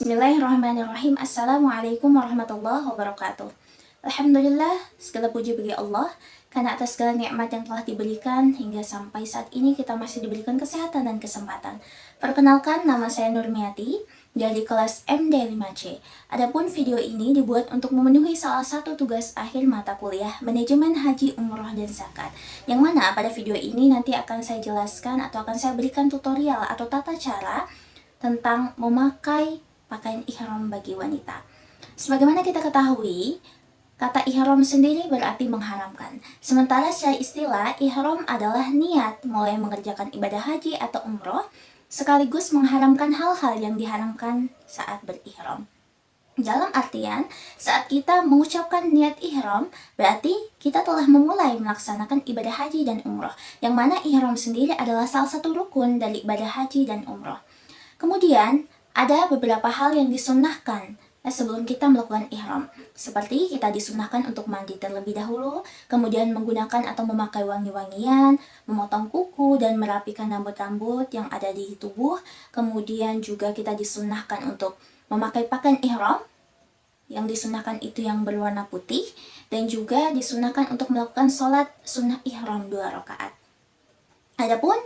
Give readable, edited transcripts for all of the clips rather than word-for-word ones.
Bismillahirrahmanirrahim. Assalamualaikum warahmatullahi wabarakatuh. Alhamdulillah, segala puji bagi Allah karena atas segala nikmat yang telah diberikan hingga sampai saat ini kita masih diberikan kesehatan dan kesempatan. Perkenalkan, nama saya Nurmiati dari kelas MD5C. Adapun video ini dibuat untuk memenuhi salah satu tugas akhir mata kuliah Manajemen Haji Umroh dan Zakat, yang mana pada video ini nanti akan saya jelaskan atau akan saya berikan tutorial atau tata cara tentang memakai pakaian ihram bagi wanita. Sebagaimana kita ketahui, kata ihram sendiri berarti mengharamkan. Sementara secara istilah, ihram adalah niat mulai mengerjakan ibadah haji atau umroh, sekaligus mengharamkan hal-hal yang diharamkan saat berihram. Dalam artian, saat kita mengucapkan niat ihram, berarti kita telah memulai melaksanakan ibadah haji dan umroh, yang mana ihram sendiri adalah salah satu rukun dari ibadah haji dan umroh. Kemudian, ada beberapa hal yang disunnahkan sebelum kita melakukan ihram. Seperti kita disunnahkan untuk mandi terlebih dahulu, kemudian menggunakan atau memakai wangi-wangian, memotong kuku dan merapikan rambut-rambut yang ada di tubuh. Kemudian juga kita disunnahkan untuk memakai pakaian ihram, yang disunnahkan itu yang berwarna putih, dan juga disunnahkan untuk melakukan sholat sunnah ihram 2 rakaat. Adapun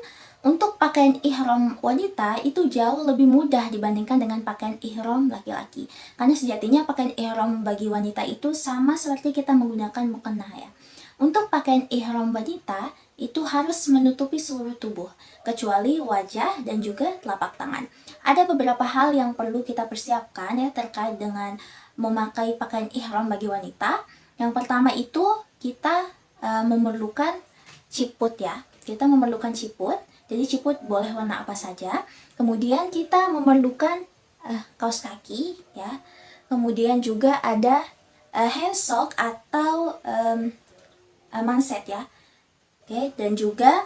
untuk pakaian ihram wanita itu jauh lebih mudah dibandingkan dengan pakaian ihram laki-laki. Karena sejatinya pakaian ihram bagi wanita itu sama seperti kita menggunakan mukena ya. Untuk pakaian ihram wanita itu harus menutupi seluruh tubuh, kecuali wajah dan juga telapak tangan. Ada beberapa hal yang perlu kita persiapkan ya terkait dengan memakai pakaian ihram bagi wanita. Yang pertama itu kita memerlukan ciput ya. Kita memerlukan ciput. Jadi ciput boleh warna apa saja. Kemudian kita memerlukan kaos kaki ya. Kemudian juga ada handsock atau manset ya. Oke, dan juga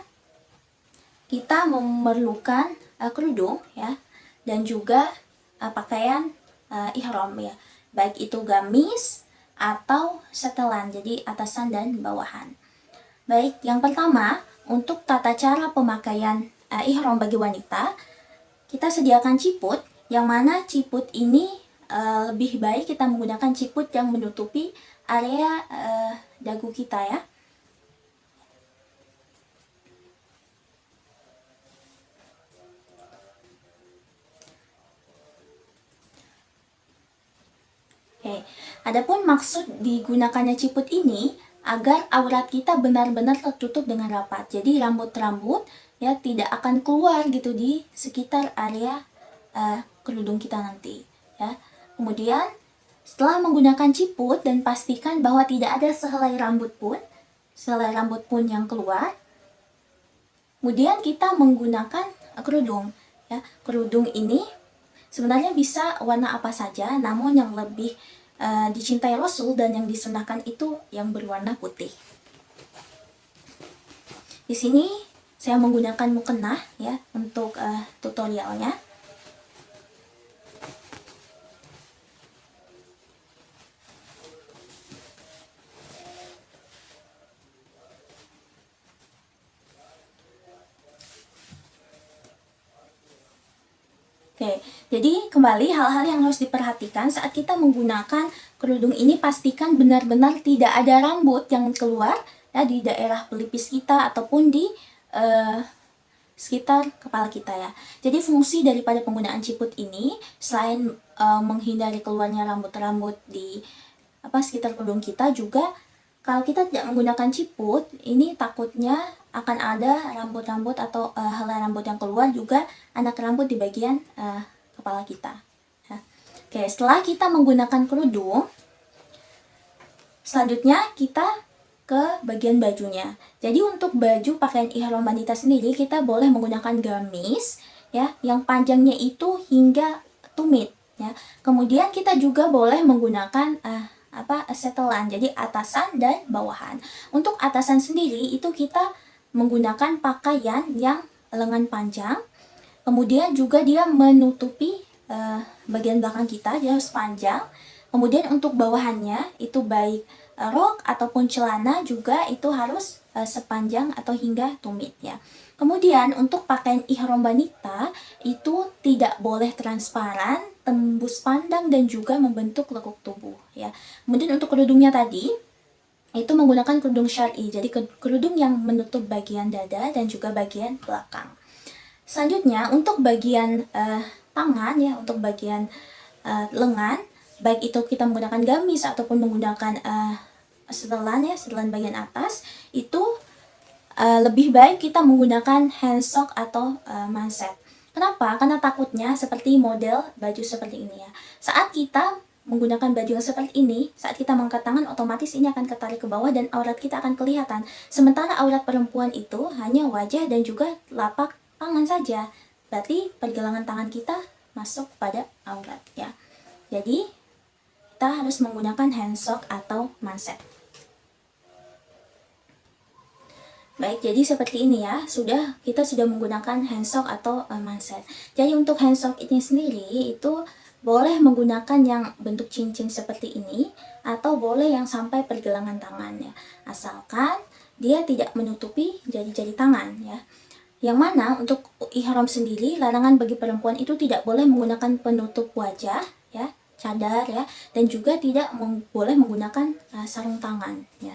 kita memerlukan kerudung ya, dan juga pakaian ihram ya. Baik itu gamis atau setelan, jadi atasan dan bawahan. Baik, yang pertama, untuk tata cara pemakaian ihram bagi wanita, kita sediakan ciput, yang mana ciput ini lebih baik kita menggunakan ciput yang menutupi area dagu kita ya. Oke, adapun maksud digunakannya ciput ini agar aurat kita benar-benar tertutup dengan rapat. Jadi rambut-rambut ya tidak akan keluar gitu di sekitar area kerudung kita nanti ya. Kemudian setelah menggunakan ciput dan pastikan bahwa tidak ada sehelai rambut pun yang keluar. Kemudian kita menggunakan kerudung ya. Kerudung ini sebenarnya bisa warna apa saja, namun yang lebih dicintai Rasul dan yang disunnahkan itu yang berwarna putih. Di sini saya menggunakan mukena ya untuk tutorialnya. Oke, jadi kembali hal-hal yang harus diperhatikan saat kita menggunakan kerudung ini, pastikan benar-benar tidak ada rambut yang keluar ya di daerah pelipis kita ataupun di sekitar kepala kita ya. Jadi fungsi daripada penggunaan ciput ini selain menghindari keluarnya rambut-rambut di sekitar kerudung kita, juga kalau kita tidak menggunakan ciput, ini takutnya akan ada rambut-rambut atau helai rambut yang keluar, juga anak rambut di bagian kepala kita. Ya. Oke, setelah kita menggunakan kerudung, selanjutnya kita ke bagian bajunya. Jadi untuk baju pakaian ihram wanita sendiri, kita boleh menggunakan gamis ya, yang panjangnya itu hingga tumit ya. Kemudian kita juga boleh menggunakan setelan, jadi atasan dan bawahan. Untuk atasan sendiri itu kita menggunakan pakaian yang lengan panjang, kemudian juga dia menutupi bagian belakang kita, dia harus panjang. Kemudian untuk bawahannya itu baik rok ataupun celana juga itu harus sepanjang atau hingga tumit ya. Kemudian untuk pakaian ihram wanita itu tidak boleh transparan, tembus pandang dan juga membentuk lekuk tubuh ya. Kemudian untuk kerudungnya tadi itu menggunakan kerudung syar'i, jadi kerudung yang menutup bagian dada dan juga bagian belakang. Selanjutnya untuk bagian tangan ya, untuk bagian lengan, baik itu kita menggunakan gamis ataupun menggunakan setelan ya, setelan bagian atas, itu lebih baik kita menggunakan handsock atau manset. Kenapa? Karena takutnya seperti model baju seperti ini ya. Saat kita menggunakan baju yang seperti ini, saat kita mengangkat tangan, otomatis ini akan ketarik ke bawah dan aurat kita akan kelihatan. Sementara aurat perempuan itu hanya wajah dan juga telapak tangan saja. Berarti pergelangan tangan kita masuk pada aurat ya. Jadi kita harus menggunakan handsock atau manset. Baik, jadi seperti ini ya, kita sudah menggunakan handsock atau manset. Jadi untuk handsock ini sendiri itu boleh menggunakan yang bentuk cincin seperti ini atau boleh yang sampai pergelangan tangannya, asalkan dia tidak menutupi jari-jari tangan ya. Yang mana untuk ihram sendiri, larangan bagi perempuan itu tidak boleh menggunakan penutup wajah ya, cadar ya, dan juga tidak boleh menggunakan sarung tangan ya.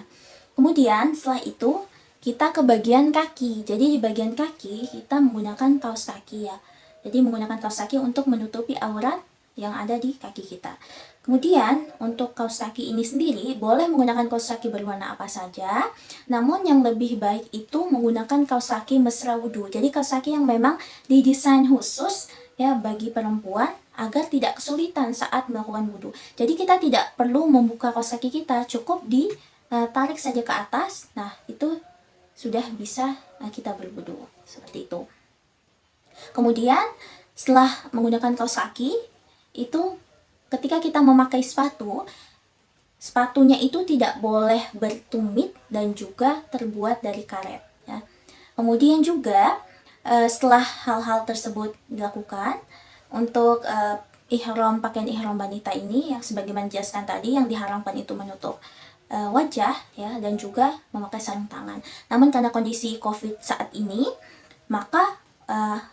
Kemudian setelah itu kita ke bagian kaki. Jadi di bagian kaki kita menggunakan kaos kaki ya. Jadi menggunakan kaos kaki untuk menutupi aurat yang ada di kaki kita. Kemudian untuk kaos kaki ini sendiri boleh menggunakan kaos kaki berwarna apa saja. Namun yang lebih baik itu menggunakan kaos kaki mesra wudhu. Jadi kaos kaki yang memang didesain khusus ya bagi perempuan agar tidak kesulitan saat melakukan wudhu. Jadi kita tidak perlu membuka kaos kaki kita, cukup ditarik saja ke atas. Nah itu sudah bisa kita berwudu seperti itu. Kemudian setelah menggunakan kaos kaki itu ketika kita memakai sepatunya itu tidak boleh bertumit dan juga terbuat dari karet ya. Kemudian juga setelah hal-hal tersebut dilakukan untuk pakaian ihram wanita ini yang sebagaimana dijelaskan tadi, yang diharamkan itu menutup wajah ya dan juga memakai sarung tangan. Namun karena kondisi COVID saat ini, maka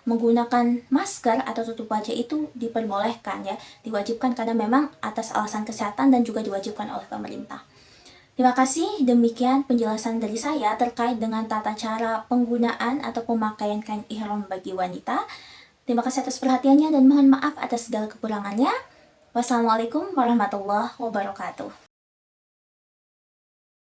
menggunakan masker atau tutup wajah itu diperbolehkan ya, diwajibkan karena memang atas alasan kesehatan dan juga diwajibkan oleh pemerintah. Terima kasih, demikian penjelasan dari saya terkait dengan tata cara penggunaan atau pemakaian kain ihram bagi wanita. Terima kasih atas perhatiannya dan mohon maaf atas segala kekurangannya. Wassalamualaikum warahmatullahi wabarakatuh.